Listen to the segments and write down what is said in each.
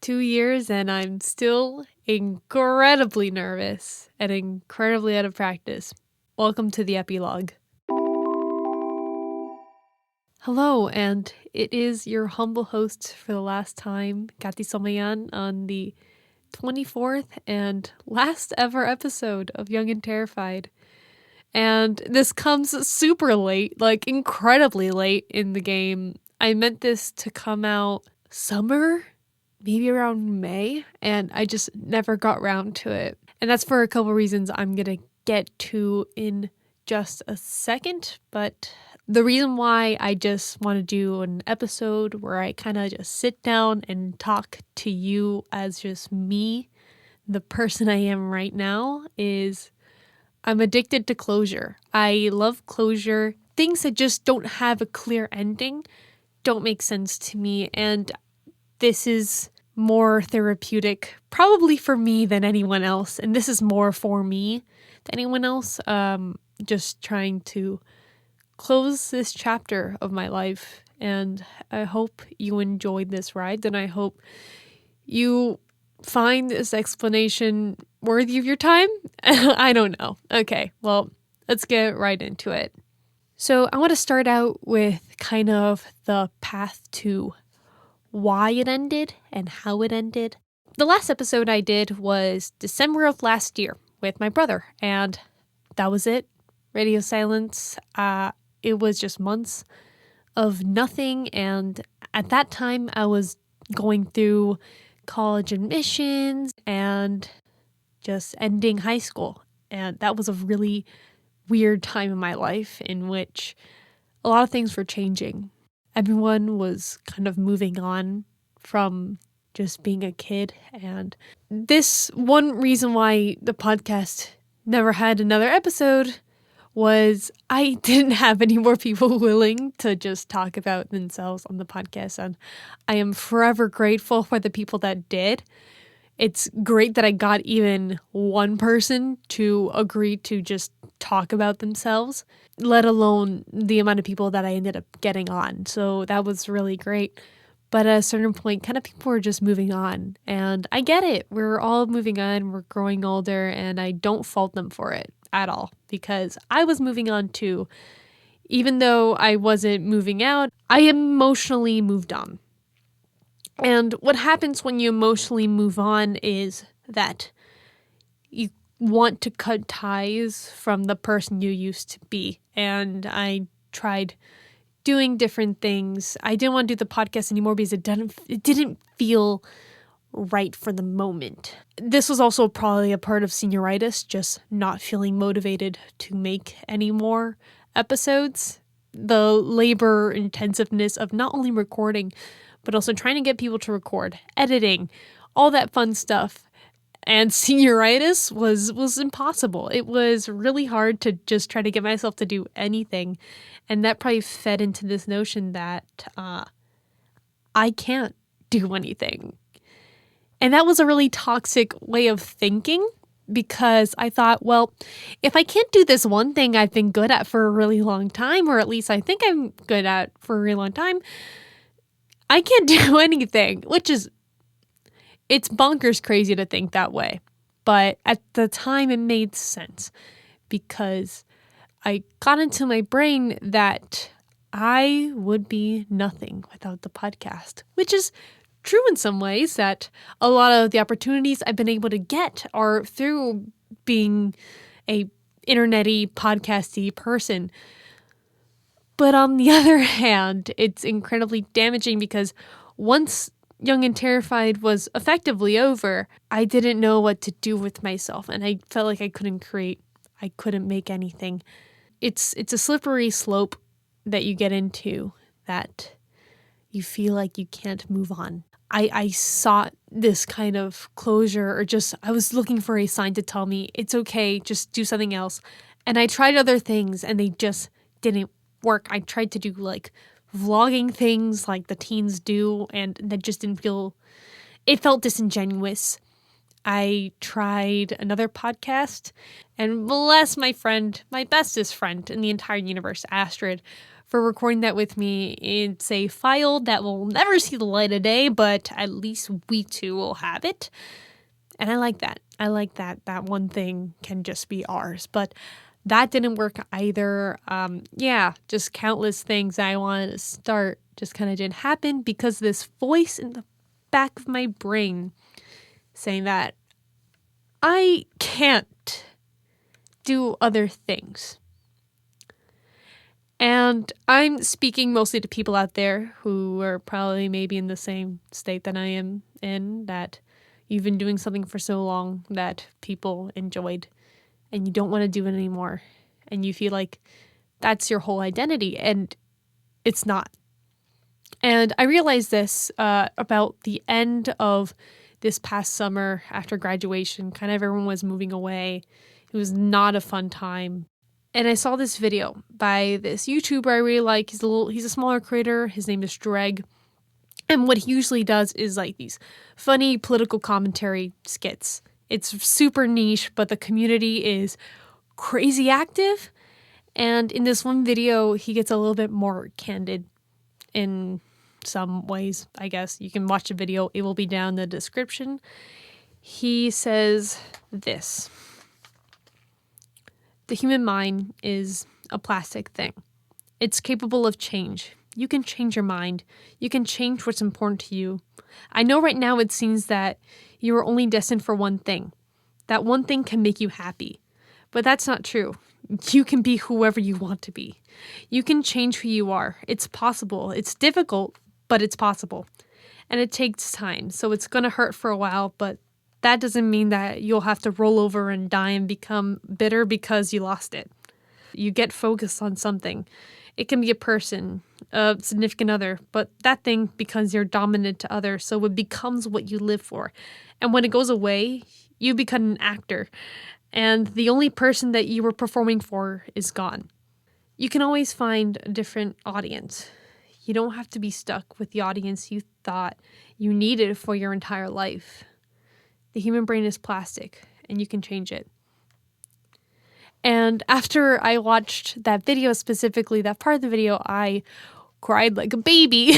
2 years and I'm still incredibly nervous and incredibly out of practice. Welcome to the Epilogue. Hello, and it is your humble host for the last time, Katy Someillan, on the 24th and last ever episode of Young and Terrified. And this comes super late, like incredibly late in the game. I meant this to come out summer, maybe around May, and I just never got around to it. And that's for a couple reasons I'm going to get to in just a second. But the reason why I just want to do an episode where I kind of just sit down and talk to you as just me, the person I am right now, is I'm addicted to closure. I love closure. Things that just don't have a clear ending don't make sense to me, and this is more therapeutic probably for me than anyone else, and this is more for me than anyone else. Just trying to close this chapter of my life, and I hope you enjoyed this ride, and I hope you find this explanation worthy of your time. I don't know. Okay, well, let's get right into it. So I want to start out with kind of the path to why it ended and how it ended. The last episode I did was December of last year with my brother, and that was it. Radio silence. It was just months of nothing, and at that time I was going through college admissions and just ending high school, and that was a really weird time in my life in which a lot of things were changing. Everyone was kind of moving on from just being a kid, and this one reason why the podcast never had another episode was I didn't have any more people willing to just talk about themselves on the podcast, and I am forever grateful for the people that did. It's great that I got even one person to agree to just talk about themselves, let alone the amount of people that I ended up getting on. So that was really great. But at a certain point, kind of people were just moving on. And I get it. We're all moving on. We're growing older. And I don't fault them for it at all, because I was moving on too. Even though I wasn't moving out, I emotionally moved on. And what happens when you emotionally move on is that you want to cut ties from the person you used to be. And I tried doing different things. I didn't want to do the podcast anymore because it didn't feel right for the moment. This was also probably a part of senioritis, just not feeling motivated to make any more episodes. The labor intensiveness of not only recording, but also trying to get people to record, editing, all that fun stuff. And senioritis was impossible. It was really hard to just try to get myself to do anything. And that probably fed into this notion that I can't do anything. And that was a really toxic way of thinking, because I thought, well, if I can't do this one thing I've been good at for a really long time, or at least I think I'm good at for a really long time, I can't do anything, it's bonkers crazy to think that way. But at the time it made sense, because I got into my brain that I would be nothing without the podcast, which is true in some ways, that a lot of the opportunities I've been able to get are through being a internet-y, podcasty person. But on the other hand, it's incredibly damaging, because once Young and Terrified was effectively over, I didn't know what to do with myself, and I felt like I couldn't create. I couldn't make anything. It's a slippery slope that you get into, that you feel like you can't move on. I sought this kind of closure, or just I was looking for a sign to tell me it's okay, just do something else. And I tried other things and they just didn't work. I tried to do like vlogging things like the teens do, and that just didn't feel, it felt disingenuous. I tried another podcast, and bless my friend, my bestest friend in the entire universe, Astrid, for recording that with me. It's a file that will never see the light of day, but at least we two will have it. And I like that. I like that one thing can just be ours. But that didn't work either. Just countless things I wanted to start just kind of didn't happen because this voice in the back of my brain saying that I can't do other things. And I'm speaking mostly to people out there who are probably maybe in the same state that I am in, that you've been doing something for so long that people enjoyed and you don't want to do it anymore. And you feel like that's your whole identity, and it's not. And I realized this about the end of this past summer after graduation. Kind of everyone was moving away. It was not a fun time. And I saw this video by this YouTuber I really like. He's a smaller creator. His name is Dreg. And what he usually does is like these funny political commentary skits. It's super niche, but the community is crazy active. And in this one video, he gets a little bit more candid in some ways, I guess. You can watch the video. It will be down in the description. He says this: the human mind is a plastic thing. It's capable of change. You can change your mind. You can change what's important to you. I know right now it seems that you are only destined for one thing. That one thing can make you happy. But that's not true. You can be whoever you want to be. You can change who you are. It's possible. It's difficult, but it's possible. And it takes time. So it's going to hurt for a while, but that doesn't mean that you'll have to roll over and die and become bitter because you lost it. You get focused on something. It can be a person, a significant other, but that thing becomes your dominant to others, so it becomes what you live for. And when it goes away, you become an actor, and the only person that you were performing for is gone. You can always find a different audience. You don't have to be stuck with the audience you thought you needed for your entire life. The human brain is plastic, and you can change it. And after I watched that video, specifically that part of the video, I cried like a baby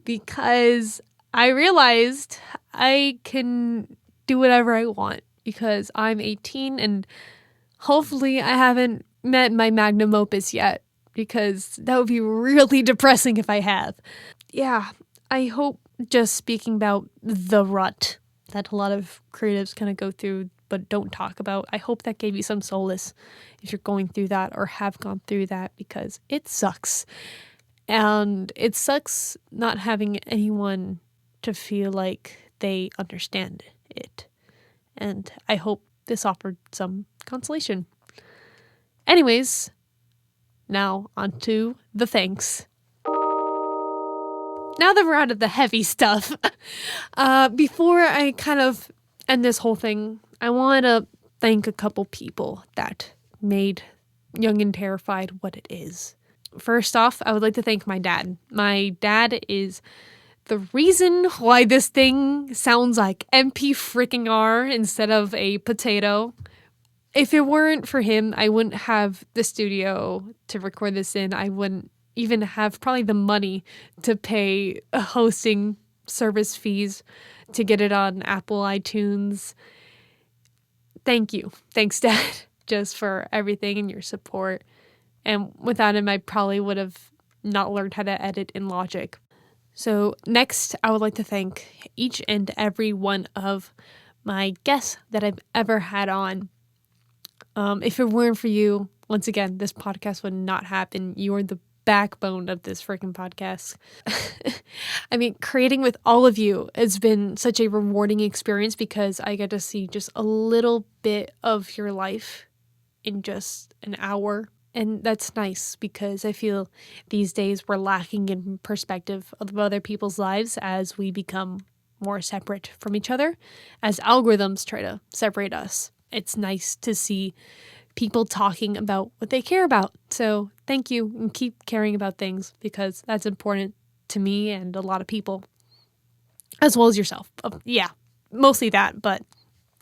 because I realized I can do whatever I want because I'm 18 and hopefully I haven't met my magnum opus yet, because that would be really depressing if I have. Yeah, I hope, just speaking about the rut that a lot of creatives kind of go through but don't talk about, I hope that gave you some solace if you're going through that or have gone through that, because it sucks. And it sucks not having anyone to feel like they understand it. And I hope this offered some consolation. Anyways, now on to the thanks. Now that we're out of the heavy stuff, before I kind of end this whole thing, I want to thank a couple people that made Young and Terrified what it is. First off, I would like to thank my dad. My dad is the reason why this thing sounds like MP freaking R instead of a potato. If it weren't for him, I wouldn't have the studio to record this in. I wouldn't even have probably the money to pay hosting service fees to get it on Apple iTunes. Thank you. Thanks, Dad, just for everything and your support. And without him, I probably would have not learned how to edit in Logic. So next, I would like to thank each and every one of my guests that I've ever had on. If it weren't for you, once again, this podcast would not happen. You are the backbone of this freaking podcast. I mean, creating with all of you has been such a rewarding experience because I get to see just a little bit of your life in just an hour. And that's nice because I feel these days we're lacking in perspective of other people's lives as we become more separate from each other, as algorithms try to separate us. It's nice to see people talking about what they care about. So thank you, and keep caring about things because that's important to me and a lot of people, as well as yourself. Yeah, mostly that, but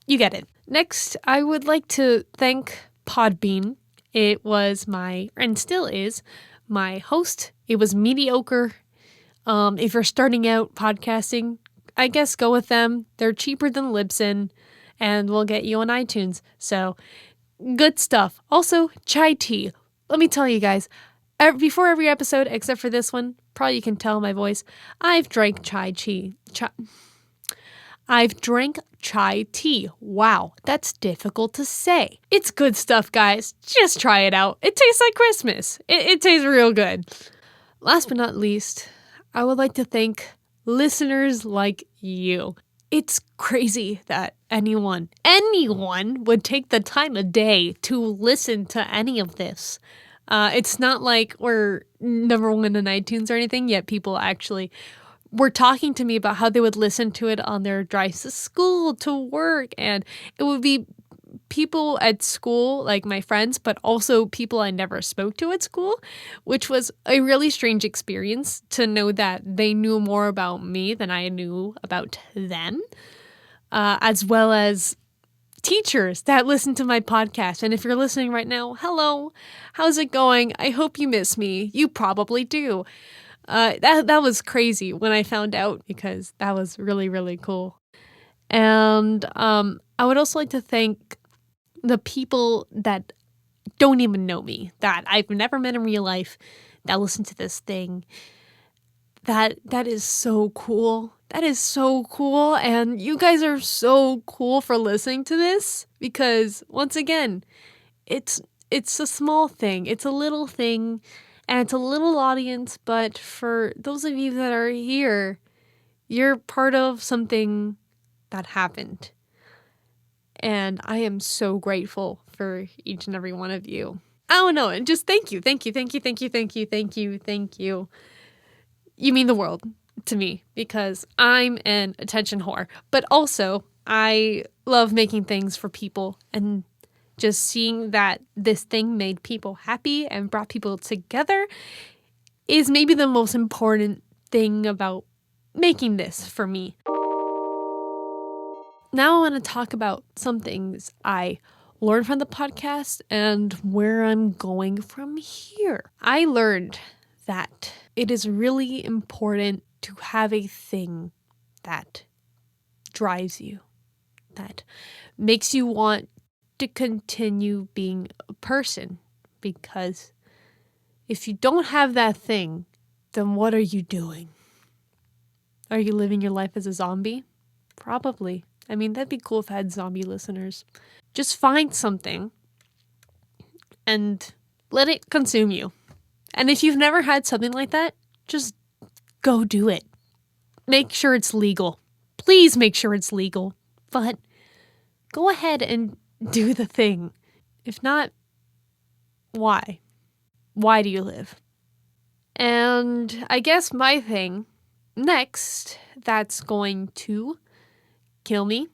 you get it. Next, I would like to thank Podbean. It was and still is, my host. It was mediocre. If you're starting out podcasting, I guess go with them. They're cheaper than Libsyn, and we'll get you on iTunes. So, good stuff. Also, chai tea. Let me tell you guys, before every episode, except for this one, probably you can tell my voice, I've drank chai tea. I've drank chai tea. Wow, that's difficult to say. It's good stuff, guys. Just try it out. It tastes like Christmas. It tastes real good. Last but not least, I would like to thank listeners like you. It's crazy that anyone would take the time of day to listen to any of this. It's not like we're number one in iTunes or anything, yet people actually were talking to me about how they would listen to it on their drives to school, to work, and it would be people at school, like my friends, but also people I never spoke to at school, which was a really strange experience to know that they knew more about me than I knew about them, as well as teachers that listen to my podcast. And if you're listening right now, hello, how's it going? I hope you miss me. You probably do. That was crazy when I found out, because that was really, really cool. And I would also like to thank the people that don't even know me, that I've never met in real life, that listen to this thing. That is so cool. That is so cool. And you guys are so cool for listening to this, because once again, it's a small thing. It's a little thing. And it's a little audience, but for those of you that are here, you're part of something that happened. And I am so grateful for each and every one of you. I don't know, and just thank you. You mean the world to me, because I'm an attention whore. But also, I love making things for people, and just seeing that this thing made people happy and brought people together is maybe the most important thing about making this for me. Now I want to talk about some things I learned from the podcast and where I'm going from here. I learned that it is really important to have a thing that drives you, that makes you want to continue being a person, because if you don't have that thing, then what are you doing? Are you living your life as a zombie? Probably. I mean, that'd be cool if I had zombie listeners. Just find something and let it consume you. And if you've never had something like that, just go do it. Make sure it's legal. Please make sure it's legal. But go ahead and do the thing. If not, why? Why do you live? And I guess my thing next that's going to kill me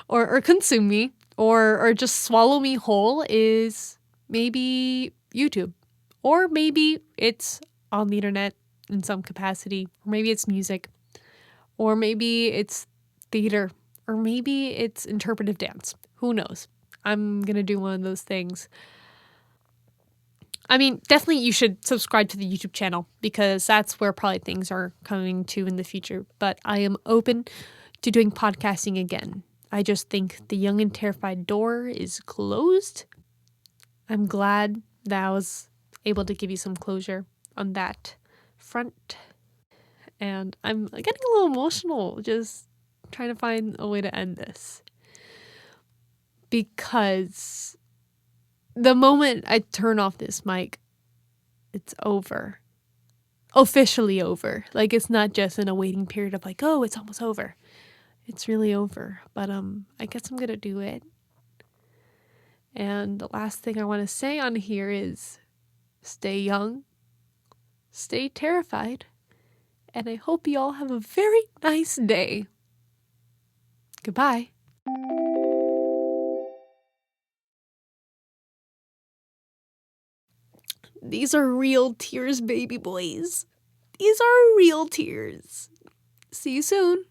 or consume me or just swallow me whole is maybe YouTube. Or maybe it's on the internet in some capacity. Or maybe it's music. Or maybe it's theater. Or maybe it's interpretive dance. Who knows? I'm going to do one of those things. I mean, definitely you should subscribe to the YouTube channel, because that's where probably things are coming to in the future. But I am open to doing podcasting again. I just think the Young and Terrified door is closed. I'm glad that I was able to give you some closure on that front. And I'm getting a little emotional just trying to find a way to end this. Because the moment I turn off this mic, it's over. Officially over. Like, it's not just in a waiting period of like, oh, it's almost over. It's really over. But I guess I'm gonna do it. And the last thing I want to say on here is stay young, stay terrified, and I hope you all have a very nice day. Goodbye. These are real tears, baby boys. These are real tears. See you soon.